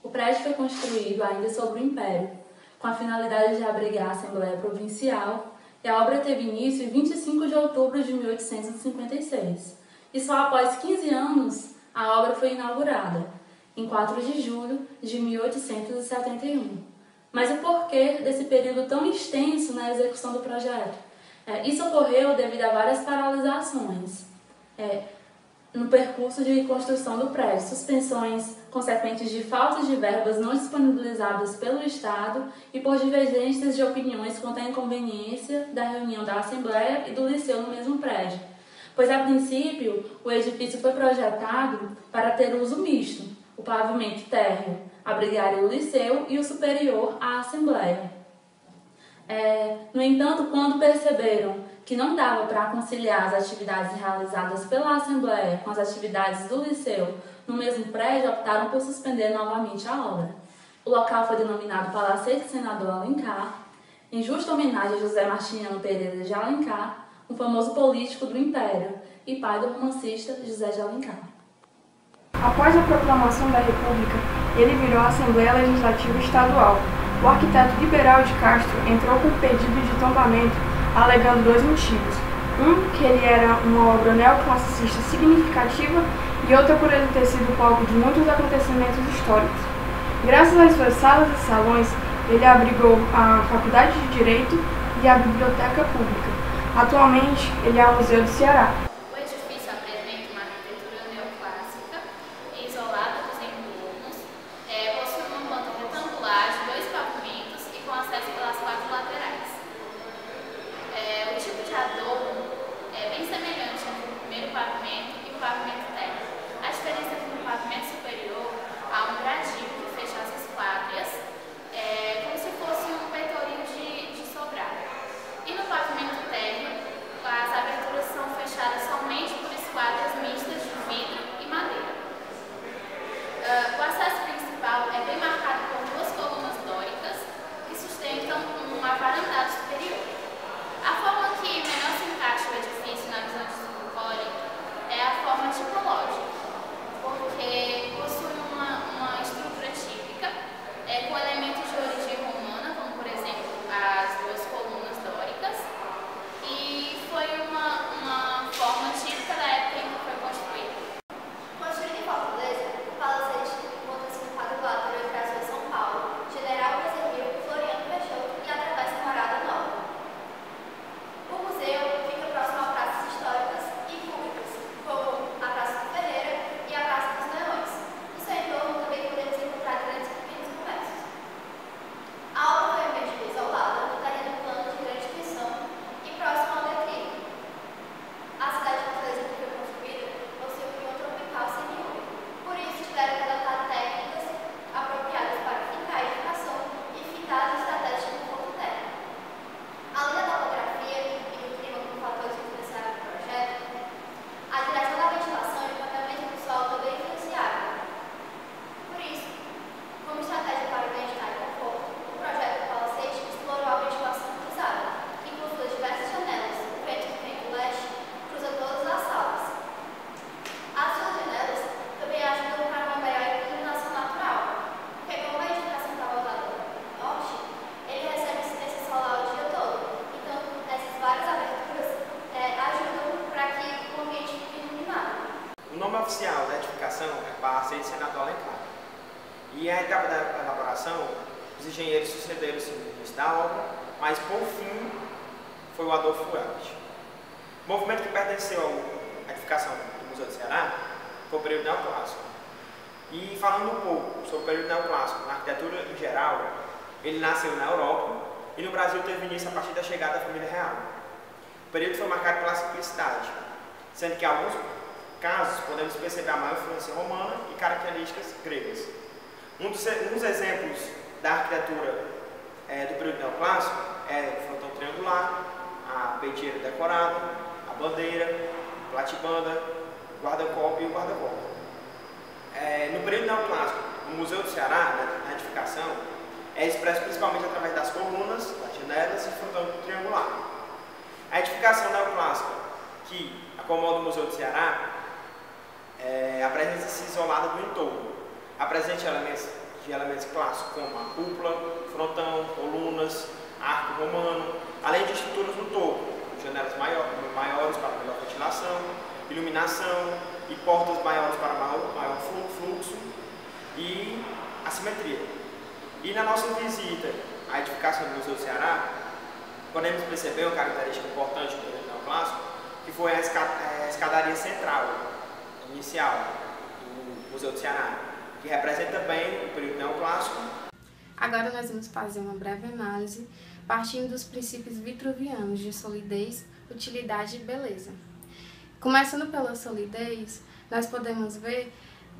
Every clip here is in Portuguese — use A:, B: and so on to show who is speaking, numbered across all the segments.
A: O prédio foi construído ainda sobre o Império, com a finalidade de abrigar a Assembleia Provincial, e a obra teve início em 25 de outubro de 1856. E só após 15 anos, a obra foi inaugurada, em 4 de julho de 1871. Mas o porquê desse período tão extenso na execução do projeto? Isso ocorreu devido a várias paralisações no percurso de construção do prédio, suspensões consequentes de faltas de verbas não disponibilizadas pelo Estado e por divergências de opiniões quanto à inconveniência da reunião da Assembleia e do Liceu no mesmo prédio, pois a princípio o edifício foi projetado para ter uso misto, o pavimento térreo abrigaria o Liceu e o superior a Assembleia. No entanto, quando perceberam que não dava para conciliar as atividades realizadas pela Assembleia com as atividades do Liceu no mesmo prédio, optaram por suspender novamente a obra. O local foi denominado Palacete Senador Alencar, em justa homenagem a José Martiniano Pereira de Alencar, um famoso político do Império e pai do romancista José de Alencar.
B: Após a proclamação da República, ele virou a Assembleia Legislativa Estadual. O arquiteto Liberal de Castro entrou com pedido de tombamento, alegando 2 motivos. Um, que ele era uma obra neoclassicista significativa, e outra por ele ter sido palco de muitos acontecimentos históricos. Graças às suas salas e salões, ele abrigou a Faculdade de Direito e a Biblioteca Pública. Atualmente, ele é o Museu do Ceará.
C: O edifício apresenta uma arquitetura neoclássica, isolada dos entornos, possui uma planta retangular de 2 pavimentos e com acesso pelas 4 laterais. O tipo de adorno é bem semelhante entre o primeiro pavimento e o pavimento térreo. A diferença é que no pavimento superior há um gradil que fecha as esquadrias, como se fosse um peitoril de sobrado. E no pavimento térreo, as aberturas são fechadas
D: nome oficial da edificação é Palácio de Senador Alencar. E a etapa da elaboração, os engenheiros sucederam-se no início da obra, mas por fim foi o Adolfo Welch. O movimento que pertenceu à edificação do Museu do Ceará foi o período neoclássico. E falando um pouco sobre o período neoclássico na arquitetura em geral, ele nasceu na Europa e no Brasil teve início a partir da chegada da família real. O período foi marcado pela simplicidade, sendo que em alguns casos podemos perceber a maior influência romana e características gregas. Um dos exemplos da arquitetura do período neoclássico é o frontão triangular, a peiteira decorada, a bandeira, a platibanda, o guarda-copo e o guarda-copo. No período neoclássico, o Museu do Ceará, na edificação, é expresso principalmente através das colunas, das janelas e frontão triangular. A edificação neoclássica, que acomoda o Museu do Ceará, apresenta-se isolada do entorno. Apresenta elementos clássicos como a cúpula, frontão, colunas, arco romano, além de estruturas no topo, janelas maiores para melhor ventilação, iluminação e portas maiores para maior fluxo e assimetria. E na nossa visita à edificação do Museu do Ceará, podemos perceber uma característica importante do período neoclássico, que foi a escadaria central, inicial, do Museu do Ceará, que representa bem o período neoclássico.
E: Agora nós vamos fazer uma breve análise, partindo dos princípios vitruvianos de solidez, utilidade e beleza. Começando pela solidez, nós podemos ver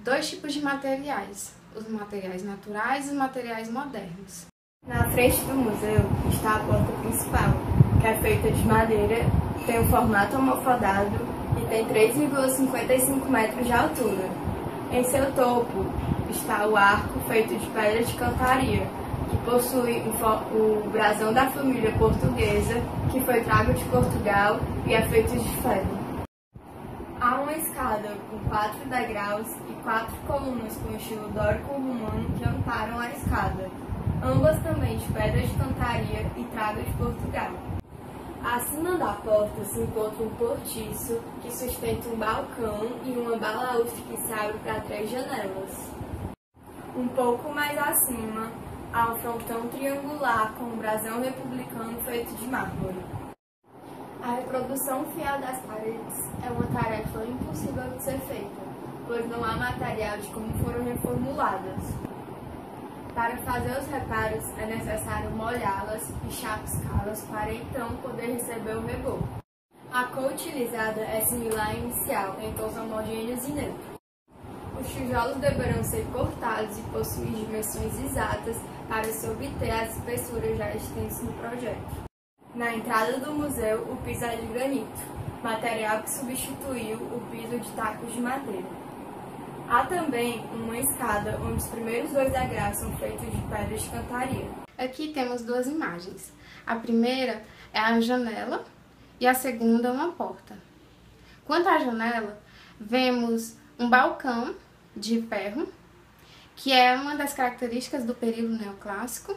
E: dois tipos de materiais, os materiais naturais e os materiais modernos.
B: Na frente do museu está a porta principal, que é feita de madeira, tem um formato almofadado e tem 3,55 metros de altura. Em seu topo está o arco feito de pedra de cantaria, que possui o brasão da família portuguesa, que foi trago de Portugal e é feito de ferro. Há uma escada com 4 degraus e 4 colunas com estilo dórico-romano que amparam a escada, ambas também de pedra de cantaria e trago de Portugal. Acima da porta se encontra um cortiço que sustenta um balcão e uma balaústre que se abre para 3 janelas. Um pouco mais acima, há um frontão triangular com um brasão republicano feito de mármore. A reprodução fiel das paredes é uma tarefa impossível de ser feita, pois não há material de como foram reformuladas. Para fazer os reparos é necessário molhá-las e chapiscá-las para então poder receber o reboco. A cor utilizada é similar à inicial, em tons homogêneos e neutros. Os tijolos deverão ser cortados e possuir dimensões exatas para se obter as espessuras já existentes no projeto. Na entrada do museu, o piso é de granito, material que substituiu o piso de tacos de madeira. Há também uma escada onde os primeiros 2 degraus são feitos de pedra de cantaria.
E: Aqui temos duas imagens. A primeira é a janela e a segunda é uma porta. Quanto à janela, vemos um balcão de ferro, que é uma das características do período neoclássico.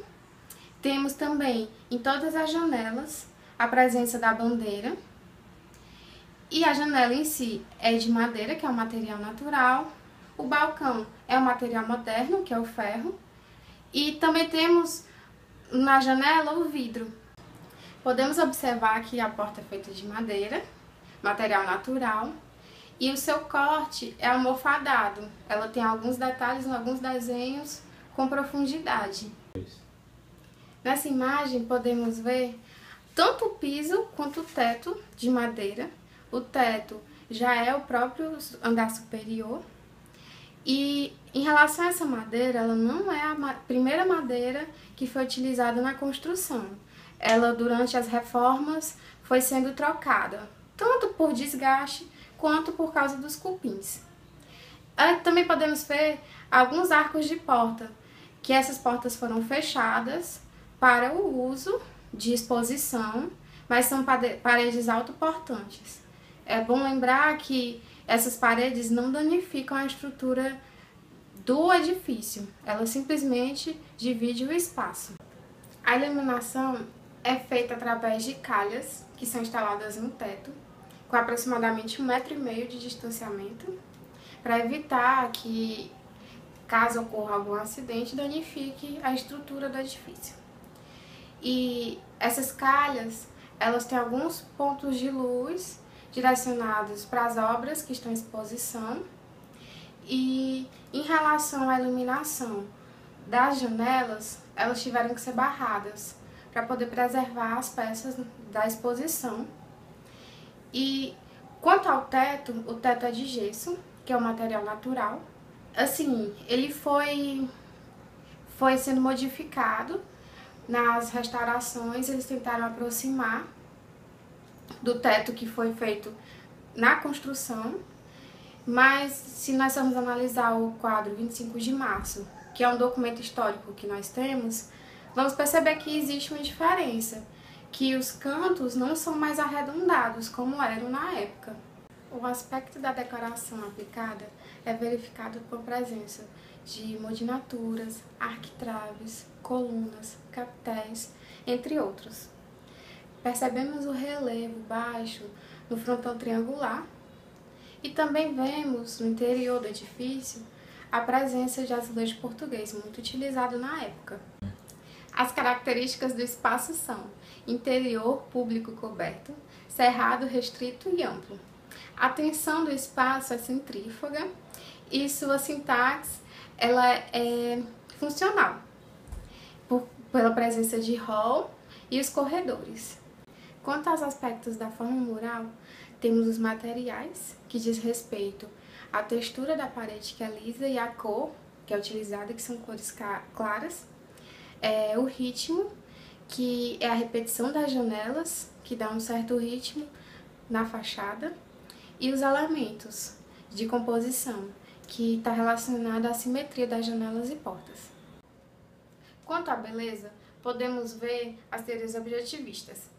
E: Temos também em todas as janelas a presença da bandeira. E a janela em si é de madeira, que é um material natural. O balcão é um material moderno, que é o ferro. E também temos na janela o vidro. Podemos observar que a porta é feita de madeira, material natural. E o seu corte é almofadado. Ela tem alguns detalhes, alguns desenhos com profundidade. Nessa imagem podemos ver tanto o piso quanto o teto de madeira. O teto já é o próprio andar superior. E em relação a essa madeira, ela não é a primeira madeira que foi utilizada na construção. Ela, durante as reformas, foi sendo trocada, tanto por desgaste quanto por causa dos cupins. Também podemos ver alguns arcos de porta, que essas portas foram fechadas para o uso de exposição, mas são paredes autoportantes. É bom lembrar que essas paredes não danificam a estrutura do edifício, ela simplesmente divide o espaço. A iluminação é feita através de calhas que são instaladas no teto, com aproximadamente 1,5 metro de distanciamento. para evitar que, caso ocorra algum acidente, danifique a estrutura do edifício. E essas calhas, elas têm alguns pontos de luz direcionados para as obras que estão em exposição. E em relação à iluminação das janelas, elas tiveram que ser barradas para poder preservar as peças da exposição. E quanto ao teto, o teto é de gesso, que é um material natural. Assim, ele foi sendo modificado nas restaurações, eles tentaram aproximar do teto que foi feito na construção, mas se nós formos analisar o quadro 25 de março, que é um documento histórico que nós temos, vamos perceber que existe uma diferença, que os cantos não são mais arredondados como eram na época. O aspecto da decoração aplicada é verificado por presença de modinaturas, arquitraves, colunas, capitéis, entre outros. Percebemos o relevo baixo no frontão triangular e também vemos no interior do edifício a presença de azulejo português, muito utilizado na época. As características do espaço são interior público coberto, cerrado restrito e amplo. A tensão do espaço é centrífuga e sua sintaxe ela é funcional, pela presença de hall e os corredores. Quanto aos aspectos da forma mural, temos os materiais, que diz respeito à textura da parede, que é lisa, e à cor, que é utilizada, que são cores claras. O ritmo, que é a repetição das janelas, que dá um certo ritmo na fachada. E os elementos de composição, que está relacionado à simetria das janelas e portas. Quanto à beleza, podemos ver as teorias objetivistas,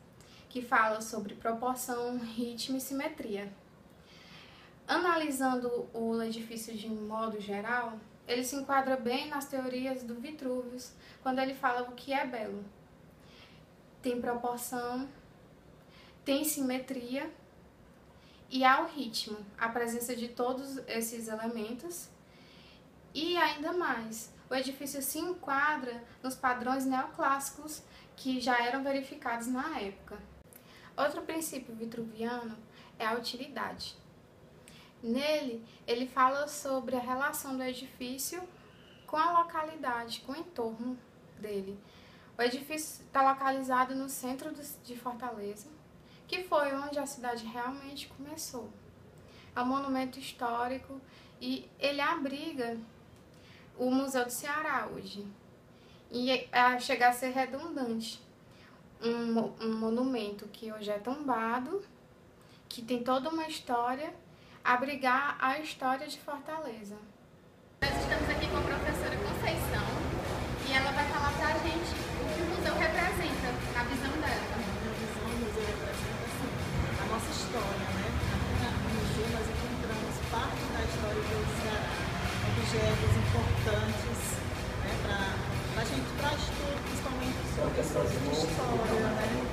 E: que falam sobre proporção, ritmo e simetria. Analisando o edifício de um modo geral, ele se enquadra bem nas teorias do Vitruvius, quando ele fala o que é belo. Tem proporção, tem simetria e há o ritmo, a presença de todos esses elementos. E ainda mais, o edifício se enquadra nos padrões neoclássicos que já eram verificados na época. Outro princípio vitruviano é a utilidade. Nele, ele fala sobre a relação do edifício com a localidade, com o entorno dele. O edifício está localizado no centro de Fortaleza, que foi onde a cidade realmente começou. É um monumento histórico e ele abriga o Museu do Ceará hoje. E chega a ser redundante. Um monumento que hoje é tombado, que tem toda uma história, abrigar a história de Fortaleza.
C: Nós estamos aqui com a professora Conceição e ela vai falar pra gente o que o museu representa, na visão dela.
F: O museu representa assim, a nossa história, né? No museu nós encontramos parte da história do Ceará, objetos importantes, né, para a gente, para estudo, principalmente sobre questões de história, né?